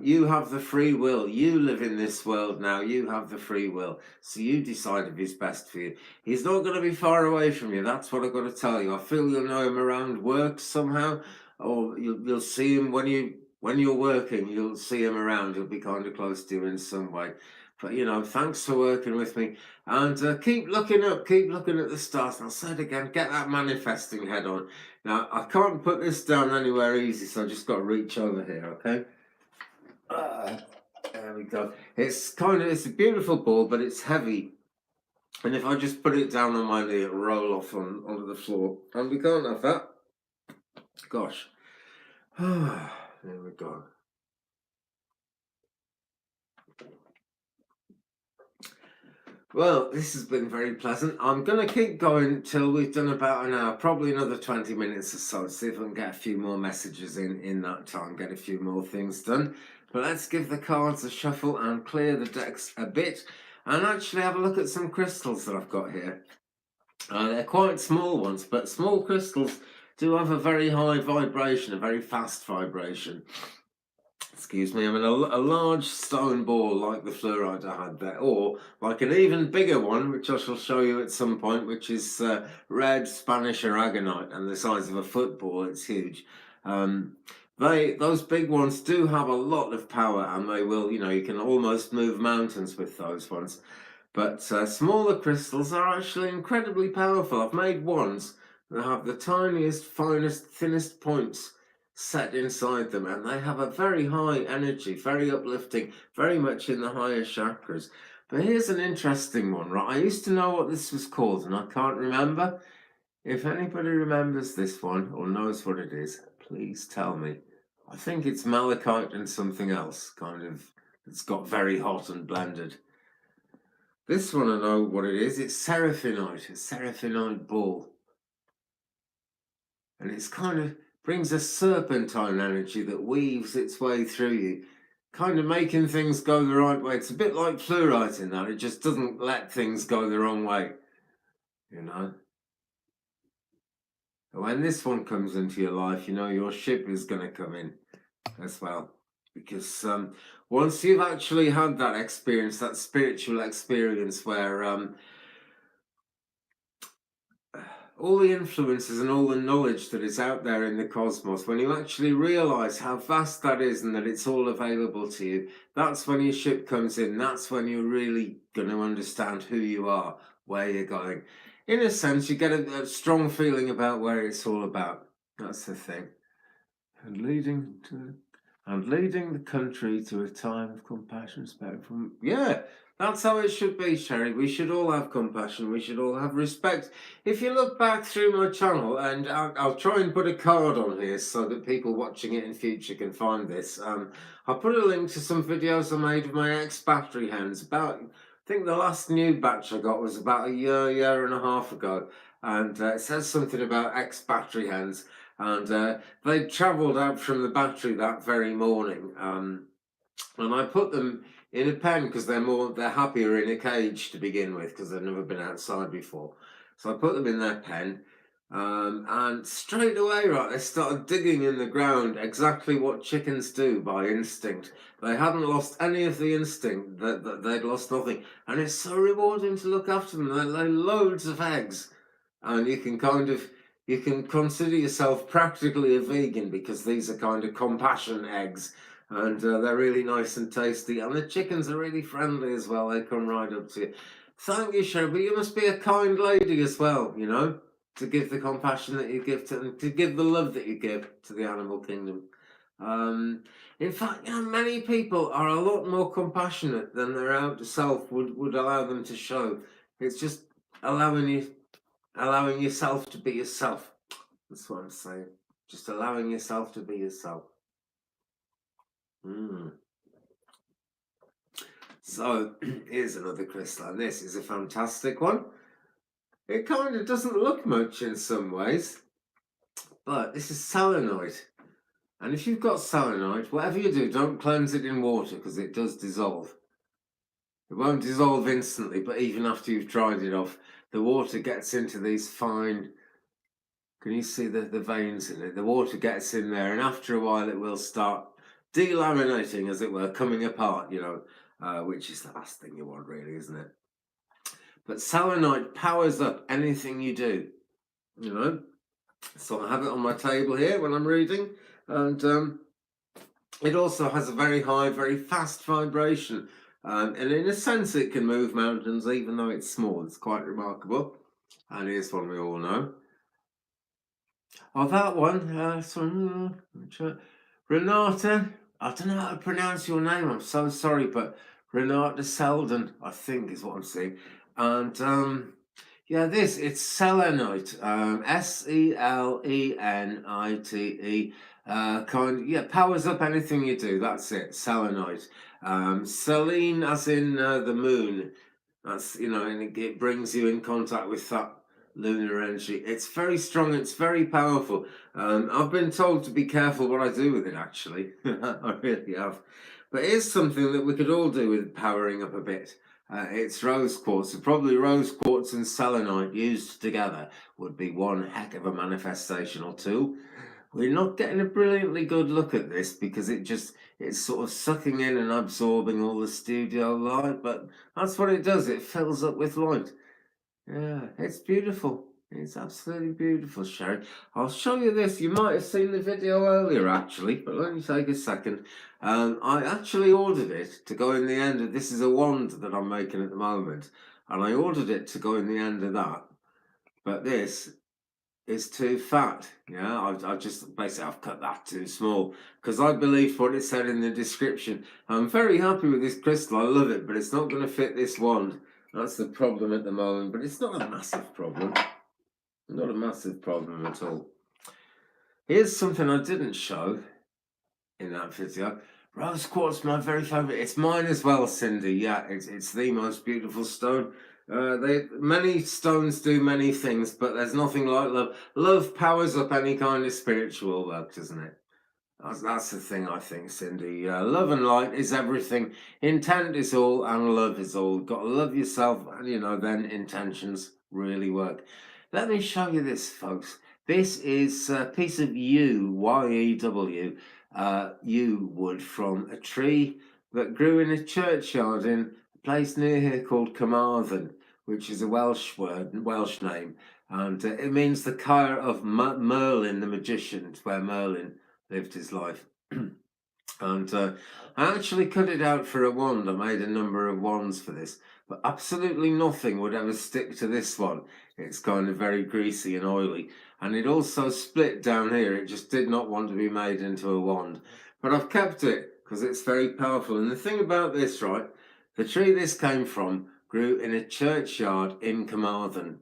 You have the free will. You live in this world now. You have the free will. So you decide if he's best for you. He's not going to be far away from you. That's what I've got to tell you. I feel you'll know him around work somehow, or you'll see him when you're working. You'll see him around. He'll be kind of close to you in some way. But thanks for working with me, and keep looking up, keep looking at the stars. And I'll say it again: get that manifesting head on. Now I can't put this down anywhere easy, so I just got to reach over here. Okay. There we go. It's a beautiful ball, but it's heavy. And if I just put it down on my knee, it'll roll off onto the floor. And we can't have that. Gosh. There we go. Well, this has been very pleasant. I'm going to keep going till we've done about an hour, probably another 20 minutes or so, see if I can get a few more messages in that time, get a few more things done. But let's give the cards a shuffle and clear the decks a bit and actually have a look at some crystals that I've got here. They're quite small ones, but small crystals do have a very high vibration, a very fast vibration. Excuse me, I mean a large stone ball like the fluorite I had there, or like an even bigger one, which I shall show you at some point, which is red Spanish aragonite and the size of a football. It's huge. Those big ones do have a lot of power, and they will, you can almost move mountains with those ones. But smaller crystals are actually incredibly powerful. I've made ones that have the tiniest, finest, thinnest points set inside them, and they have a very high energy, very uplifting, very much in the higher chakras. But here's an interesting one, right? I used to know what this was called, and I can't remember. If anybody remembers this one or knows what it is, please tell me. I think it's malachite and something else, kind of, it's got very hot and blended. This one I know what it is. It's seraphinite, a seraphinite ball. And it's kind of brings a serpentine energy that weaves its way through you, kind of making things go the right way. It's a bit like fluorite in that. It just doesn't let things go the wrong way, When this one comes into your life, your ship is going to come in as well. because once you've actually had that experience, that spiritual experience where all the influences and all the knowledge that is out there in the cosmos, when you actually realize how vast that is and that it's all available to you, that's when your ship comes in. That's when you're really going to understand who you are, where you're going. In a sense, you get a strong feeling about where it's all about. That's the thing. And leading the country to a time of compassion, respect from, yeah, that's how it should be, Sherry. We should all have compassion. We should all have respect. If you look back through my channel, and I'll try and put a card on here so that people watching it in future can find this. I'll put a link to some videos I made of my ex-battery hens. I think the last new batch I got was about a year and a half ago. And it says something about ex-battery hens. And they travelled out from the battery that very morning, and I put them in a pen because they're happier in a cage to begin with because they've never been outside before. So I put them in their pen, and straight away, right, they started digging in the ground, exactly what chickens do by instinct. They hadn't lost any of the instinct; that they'd lost nothing, and it's so rewarding to look after them. They lay loads of eggs, and you can consider yourself practically a vegan because these are kind of compassion eggs, and they're really nice and tasty, and the chickens are really friendly as well. They come right up to you. Thank you, Cheryl, but you must be a kind lady as well, you know, to give the compassion that you give to them, to give the love that you give to the animal kingdom. In fact, you know, many people are a lot more compassionate than their outer self would allow them to show. It's just allowing yourself to be yourself. That's what I'm saying. Just allowing yourself to be yourself. So here's another crystal. This is a fantastic one. It kind of doesn't look much in some ways, but this is selenite. And if you've got selenite, whatever you do, don't cleanse it in water because it does dissolve. It won't dissolve instantly, but even after you've dried it off, the water gets into these fine. Can you see the veins in it? The water gets in there, and after a while it will start delaminating, as it were, coming apart, you know, which is the last thing you want, really, isn't it? But selenite powers up anything you do, you know. So I have it on my table here when I'm reading, and it also has a very high, very fast vibration. And in a sense, it can move mountains, even though it's small. It's quite remarkable. And here's one we all know. Oh, that one, Renata, I don't know how to pronounce your name, I'm so sorry, but Renata Selden, I think is what I'm saying. And yeah, it's selenite, Selenite, powers up anything you do, that's it, selenite. Selene as in the moon, that's, you know, and it brings you in contact with that lunar energy. It's very strong, it's very powerful. I've been told to be careful what I do with it, actually. I really have. But here's something that we could all do with powering up a bit. It's rose quartz. So probably rose quartz and selenite used together would be one heck of a manifestational tool. We're not getting a brilliantly good look at this because it's sort of sucking in and absorbing all the studio light, but that's what it does. It fills up with light. Yeah, it's beautiful. It's absolutely beautiful, Sherry. I'll show you this. You might have seen the video earlier, actually, but let me take a second. I actually ordered it to go in the end of, this is a wand that I'm making at the moment, and I ordered it to go in the end of that. But this is too fat. Yeah, I've just basically I've cut that too small because I believed what it said in the description. I'm very happy with this crystal. I love it, but it's not going to fit this wand. That's the problem at the moment, but it's not a massive problem. Not a massive problem at all. Here's something I didn't show in that video. Rose quartz, my very favourite. It's mine as well, Cindy. Yeah, it's the most beautiful stone. Many stones do many things, but there's nothing like love. Love powers up any kind of spiritual work, doesn't it? That's the thing, I think, Cindy. Love and light is everything. Intent is all, and love is all. Got to love yourself, and you know, then intentions really work. Let me show you this, folks. This is a piece of yew, Y-E-W. yew wood from a tree that grew in a churchyard in a place near here called Carmarthen, which is a Welsh name, and it means the Caer of Merlin the magician. It's where Merlin lived his life. And I actually cut it out for a wand. I made a number of wands for this, but absolutely nothing would ever stick to this one. It's kind of very greasy and oily, and it also split down here. It just did not want to be made into a wand, but I've kept it because it's very powerful. And the thing about this, right, the tree this came from grew in a churchyard in Carmarthen,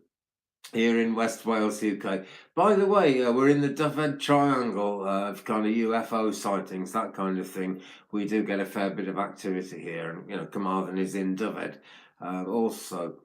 here in West Wales, UK. By the way, we're in the Dyfed Triangle of kind of UFO sightings, that kind of thing. We do get a fair bit of activity here, and Carmarthen is in Dyfed also.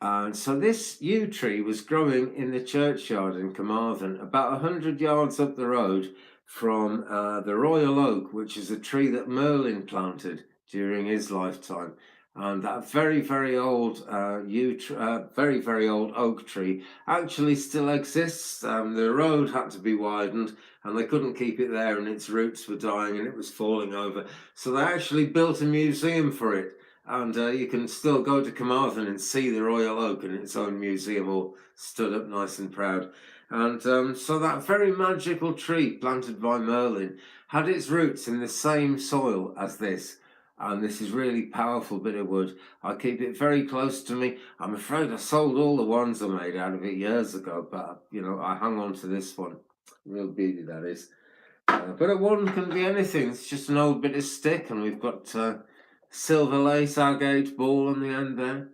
And so this yew tree was growing in the churchyard in Carmarthen, about 100 yards up the road from the Royal Oak, which is a tree that Merlin planted during his lifetime. And that very, very old very, very old oak tree actually still exists. The road had to be widened, and they couldn't keep it there, and its roots were dying, and it was falling over. So they actually built a museum for it, and you can still go to Carmarthen and see the Royal Oak in its own museum, all stood up nice and proud. And so that very magical tree planted by Merlin had its roots in the same soil as this. And this is really powerful bit of wood. I keep it very close to me. I'm afraid I sold all the ones I made out of it years ago, but I hung on to this one. Real beauty that is. But a wand can be anything. It's just an old bit of stick, and we've got silver lace agate ball on the end there,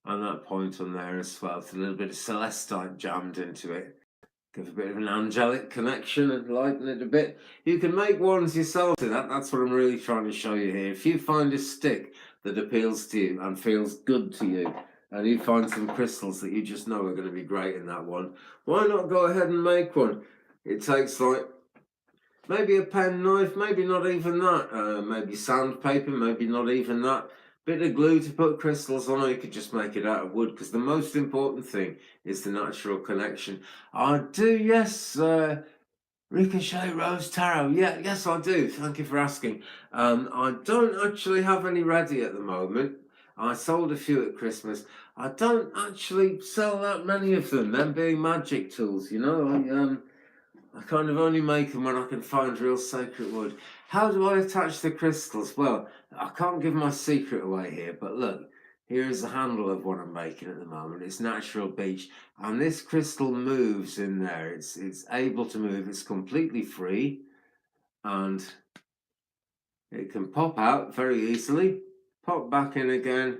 and that point on there as well. It's a little bit of celestite jammed into it. Give a bit of an angelic connection and lighten it a bit. You can make wands yourself. That's what I'm really trying to show you here. If you find a stick that appeals to you and feels good to you, and you find some crystals that you just know are going to be great in that one, why not go ahead and make one? It takes like maybe a pen knife, maybe not even that, maybe sandpaper, maybe not even that. Bit of glue to put crystals on, or you could just make it out of wood, because the most important thing is the natural connection. I do, yes, Ricochet Rose Tarot. Yes, I do. Thank you for asking. I don't actually have any ready at the moment. I sold a few at Christmas. I don't actually sell that many of them being magic tools, I kind of only make them when I can find real sacred wood. How do I attach the crystals? Well, I can't give my secret away here, but look, here is the handle of what I'm making at the moment. It's natural beech, and this crystal moves in there. It's able to move. It's completely free, and it can pop out very easily, pop back in again,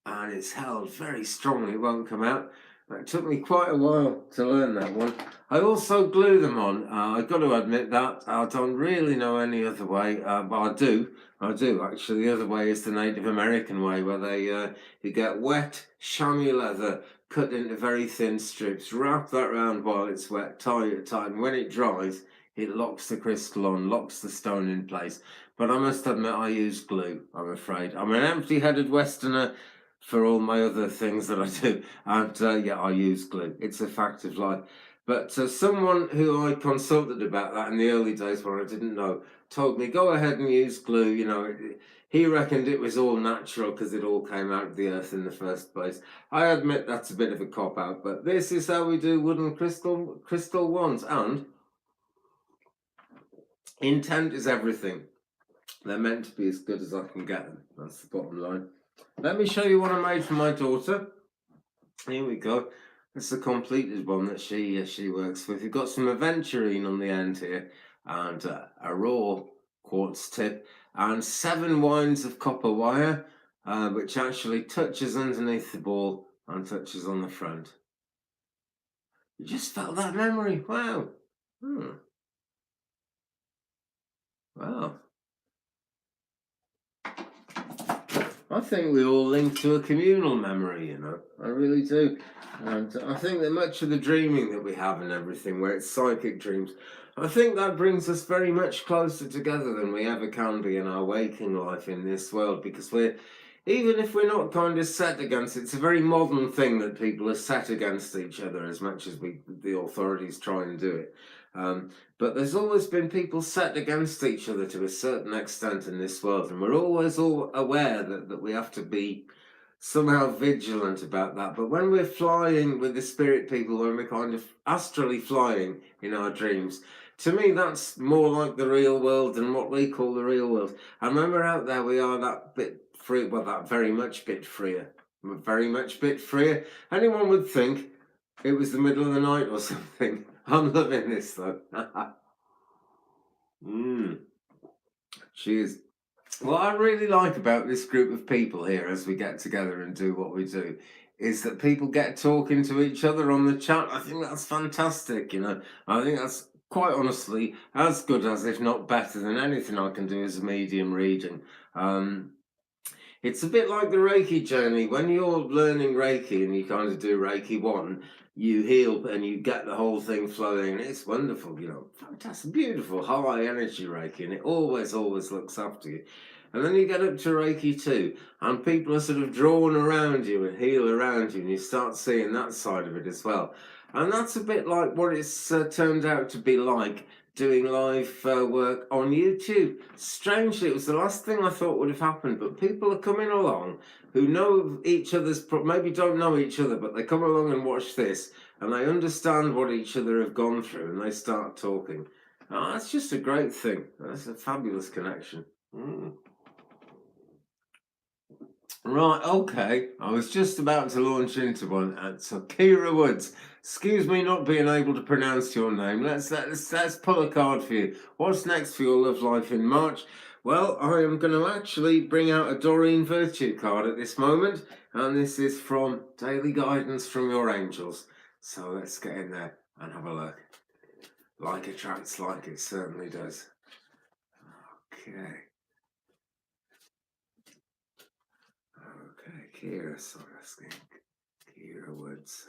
and it's held very strongly. It won't come out. It took me quite a while to learn that one. I also glue them on. I've got to admit that. I don't really know any other way, but I do actually. The other way is the Native American way, where you get wet chamois leather cut into very thin strips, wrap that around while it's wet, tie it tight, and when it dries, it locks the crystal on, locks the stone in place. But I must admit, I use glue, I'm afraid. I'm an empty-headed Westerner for all my other things that I do, and I use glue. It's a fact of life. But someone who I consulted about that in the early days when I didn't know told me, go ahead and use glue. He reckoned it was all natural because it all came out of the earth in the first place. I admit that's a bit of a cop-out, but this is how we do wooden crystal wands, and intent is everything. They're meant to be as good as I can get them. That's the bottom line. Let me show you what I made for my daughter. Here we go. It's the completed one that she works with. You've got some aventurine on the end here, and a raw quartz tip, and 7 winds of copper wire, which actually touches underneath the ball and touches on the front. You just felt that memory. Wow. Wow. I think we all link to a communal memory, I really do. And I think that much of the dreaming that we have and everything, where it's psychic dreams, I think that brings us very much closer together than we ever can be in our waking life in this world, because even if we're not kind of set against it, it's a very modern thing that people are set against each other as much as the authorities try and do it. But there's always been people set against each other to a certain extent in this world, and we're always all aware that we have to be somehow vigilant about that. But when we're flying with the spirit people, when we're kind of astrally flying in our dreams, to me that's more like the real world than what we call the real world. And when we're out there, we are that bit free, well, that very much bit freer. Very much bit freer. Anyone would think it was the middle of the night or something. I'm loving this though. Cheers. What I really like about this group of people here as we get together and do what we do is that people get talking to each other on the chat. I think that's fantastic, you know. I think that's quite honestly as good as, if not better than anything I can do as a medium reading. It's a bit like the Reiki journey. When you're learning Reiki and you kind of do Reiki 1, you heal and you get the whole thing flowing. And it's wonderful, you know, fantastic, beautiful, high energy Reiki. And it always looks after you. And then you get up to Reiki 2 and people are sort of drawn around you and heal around you. And you start seeing that side of it as well. And that's a bit like what it's turned out to be like doing live work on YouTube. Strangely, it was the last thing I thought would have happened, but people are coming along who know each other's, maybe don't know each other, but they come along and watch this and they understand what each other have gone through and they start talking. Oh, that's just a great thing. That's a fabulous connection. Right, okay. I was just about to launch into one. So Kira Woods, excuse me not being able to pronounce your name. Let's pull a card for you. What's next for your love life in March? Well, I am going to actually bring out a Doreen Virtue card at this moment, and this is from Daily Guidance from Your Angels. So let's get in there and have a look. Like attracts like, it certainly does. Okay. Okay, Kira, so asking. Kira Woods.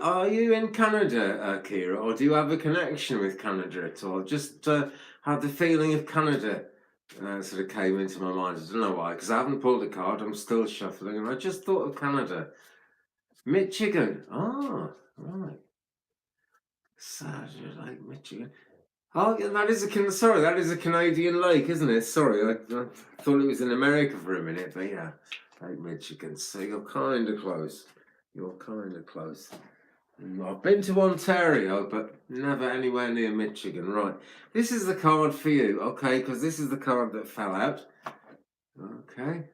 Are you in Canada, Kira, or do you have a connection with Canada at all? Just had the feeling of Canada sort of came into my mind. I don't know why, because I haven't pulled a card. I'm still shuffling, and I just thought of Canada. Michigan. Oh, right. Saturday Lake, Michigan. Oh, yeah, that is a Canadian lake, isn't it? Sorry, I thought it was in America for a minute, but yeah, Lake Michigan. So you're kind of close. I've been to Ontario, but never anywhere near Michigan. Right, this is the card for you, okay? Because this is the card that fell out. Okay.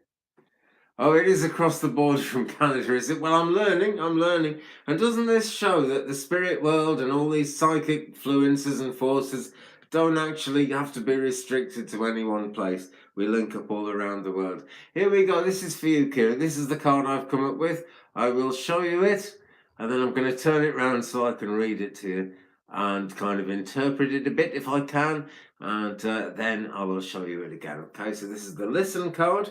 Oh, it is across the border from Canada, is it? Well, I'm learning. And doesn't this show that the spirit world and all these psychic influences and forces don't actually have to be restricted to any one place? We link up all around the world. Here we go. This is for you, Kira. This is the card I've come up with. I will show you it, and then I'm going to turn it round so I can read it to you and kind of interpret it a bit if I can, and then I will show you it again. Okay, so this is the listen card.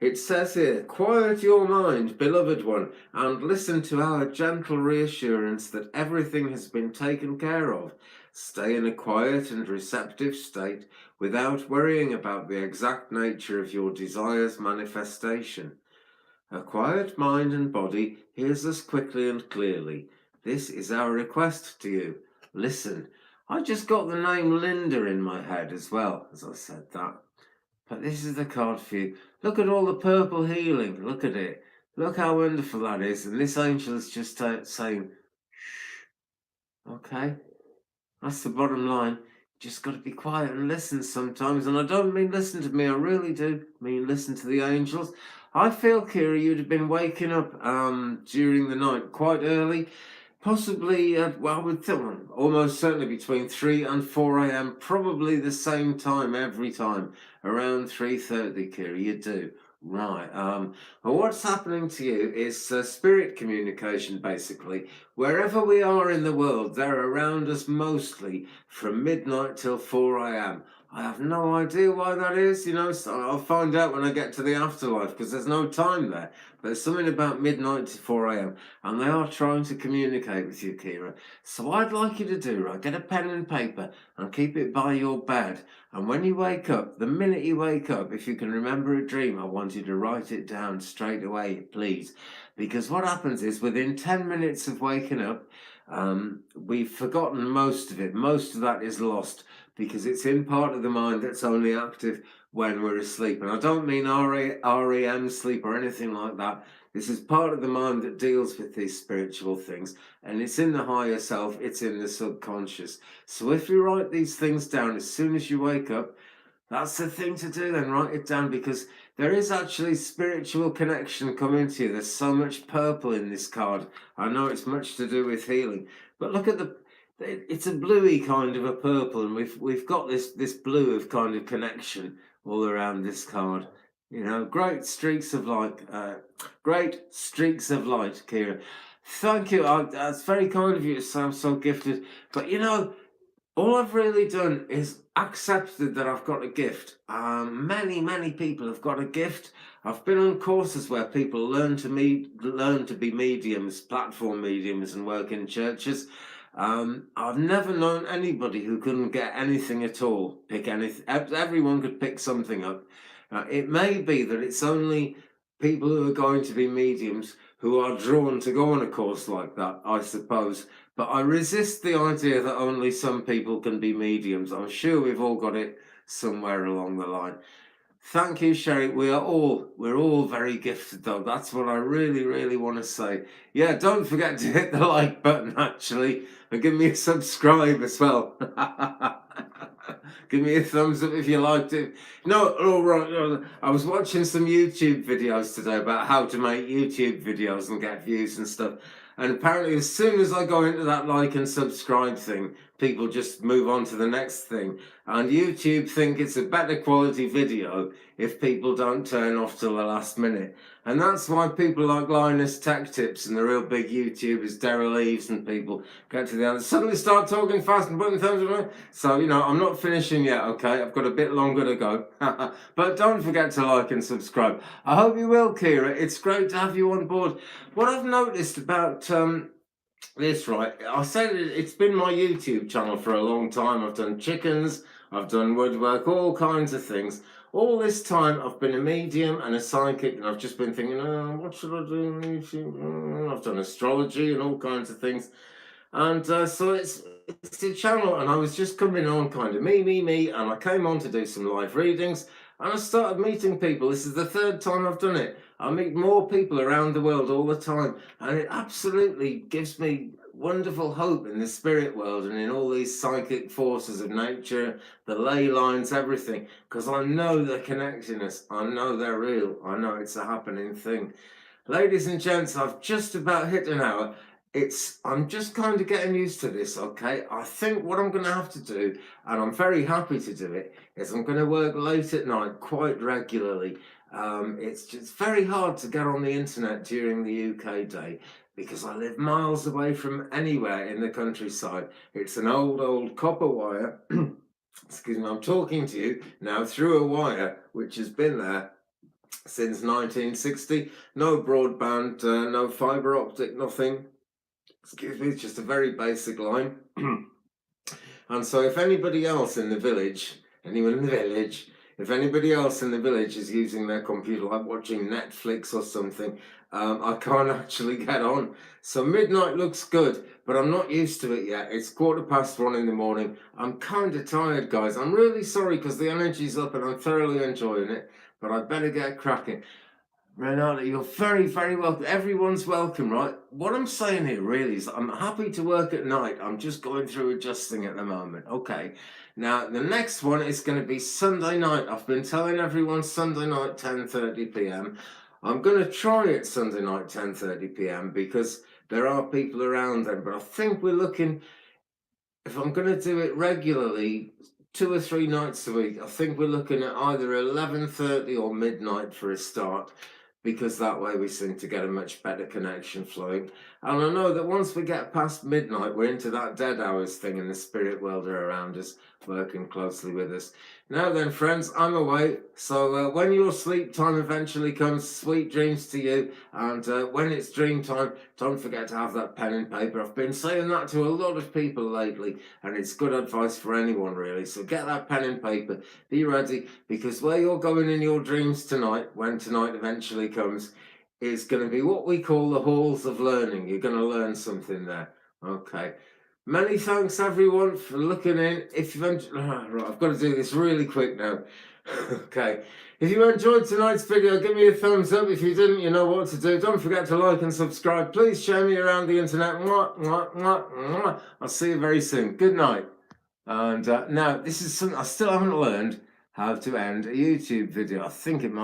It says here, quiet your mind, beloved one, and listen to our gentle reassurance that everything has been taken care of. Stay in a quiet and receptive state without worrying about the exact nature of your desire's manifestation. A quiet mind and body hears us quickly and clearly. This is our request to you. Listen. I just got the name Linda in my head as well, as I said that. But this is the card for you. Look at all the purple healing. Look at it. Look how wonderful that is. And this angel is just saying, shh. Okay? That's the bottom line. Just got to be quiet and listen sometimes. And I don't mean listen to me. I really do mean listen to the angels. I feel, Kira, you'd have been waking up during the night quite early. Possibly, well, I would think almost certainly between 3 and 4 a.m. Probably the same time every time. Around 3:30, Kira, you do. Right. Well, what's happening to you is spirit communication, basically. Wherever we are in the world, they're around us mostly from midnight till 4 a.m. I have no idea why that is, you know, so I'll find out when I get to the afterlife because there's no time there. But there's something about midnight to 4 a.m. and they are trying to communicate with you, Kira. So I'd like you to do, right, get a pen and paper and keep it by your bed. And when you wake up, the minute you wake up, if you can remember a dream, I want you to write it down straight away, please. Because what happens is within 10 minutes of waking up, we've forgotten most of it. Most of that is lost because it's in part of the mind that's only active when we're asleep. And I don't mean REM sleep or anything like that. This is part of the mind that deals with these spiritual things, and it's in the higher self, it's in the subconscious. So if you write these things down as soon as you wake up, that's the thing to do then, write it down, because there is actually spiritual connection coming to you. There's so much purple in this card. I know it's much to do with healing, but look at it's a bluey kind of a purple, and we've got this blue of kind of connection all around this card. You know, great streaks of light, Kira. Thank you. That's very kind of you to sound so gifted. But you know, all I've really done is accepted that I've got a gift. Many people have got a gift. I've been on courses where people learn to be mediums, platform mediums, and work in churches. I've never known anybody who couldn't get anything at all. Pick anything. Everyone could pick something up. It may be that it's only people who are going to be mediums who are drawn to go on a course like that, I suppose. But I resist the idea that only some people can be mediums. I'm sure we've all got it somewhere along the line. Thank you, Sherry. We're all very gifted, though. That's what I really want to say. Yeah, don't forget to hit the like button, actually, and give me a subscribe as well. Give me a thumbs up if you liked it. No, all right. I was watching some YouTube videos today about how to make YouTube videos and get views and stuff. And apparently, as soon as I go into that like and subscribe thing, people just move on to the next thing. And YouTube think it's a better quality video if people don't turn off till the last minute. And that's why people like Linus Tech Tips and the real big YouTubers, Daryl Eves and people, get to the end, suddenly start talking fast and putting thumbs up. So, you know, I'm not finishing yet, okay? I've got a bit longer to go. But don't forget to like and subscribe. I hope you will, Kira. It's great to have you on board. What I've noticed about this, right, I said it's been my YouTube channel for a long time. I've done chickens, I've done woodwork, all kinds of things. All this time I've been a medium and a psychic, and I've just been thinking, oh, what should I do on YouTube? I've done astrology and all kinds of things. And so it's a channel, and I was just coming on kind of me, and I came on to do some live readings, and I started meeting people. This is the third time I've done it. I meet more people around the world all the time, and it absolutely gives me wonderful hope in the spirit world and in all these psychic forces of nature, the ley lines, everything, because I know they're connecting us. I know they're real. I know it's a happening thing. Ladies and gents, I've just about hit an hour. I'm just kind of getting used to this, okay? I think what I'm going to have to do, and I'm very happy to do it, is I'm going to work late at night quite regularly. It's just very hard to get on the internet during the UK day because I live miles away from anywhere in the countryside. It's an old copper wire. Excuse me, I'm talking to you now through a wire which has been there since 1960. No broadband, no fibre optic, nothing. Excuse me, it's just a very basic line. And so if anybody else in the village, if anybody else in the village is using their computer, like watching Netflix or something, I can't actually get on. So midnight looks good, but I'm not used to it yet. It's 1:15 in the morning. I'm kind of tired, guys. I'm really sorry because the energy's up and I'm thoroughly enjoying it, but I better get cracking. Renata, you're very welcome. Everyone's welcome, right? What I'm saying here really is I'm happy to work at night. I'm just going through adjusting at the moment. Okay. Now, the next one is going to be Sunday night. I've been telling everyone Sunday night, 10:30 p.m. I'm going to try it Sunday night, 10:30 p.m. because there are people around then. But I think we're looking, if I'm going to do it regularly, 2 or 3 nights a week, I think we're looking at either 11:30 or midnight for a start, because that way we seem to get a much better connection flowing. And I know that once we get past midnight, we're into that dead hours thing, and the spirit world are around us, working closely with us. Now then, friends, I'm away. So when your sleep time eventually comes, sweet dreams to you. And when it's dream time, don't forget to have that pen and paper. I've been saying that to a lot of people lately, and it's good advice for anyone, really. So get that pen and paper. Be ready, because where you're going in your dreams tonight, when tonight eventually comes, is going to be what we call the halls of learning. You're going to learn something there. Okay. Many thanks everyone for looking in. If you've right, I've got to do this really quick now. Okay. If you enjoyed tonight's video, give me a thumbs up. If you didn't, you know what to do. Don't forget to like and subscribe. Please share me around the internet. Mwah, mwah, mwah, mwah. I'll see you very soon. Good night. And now, this is something I still haven't learned how to end a YouTube video. I think it might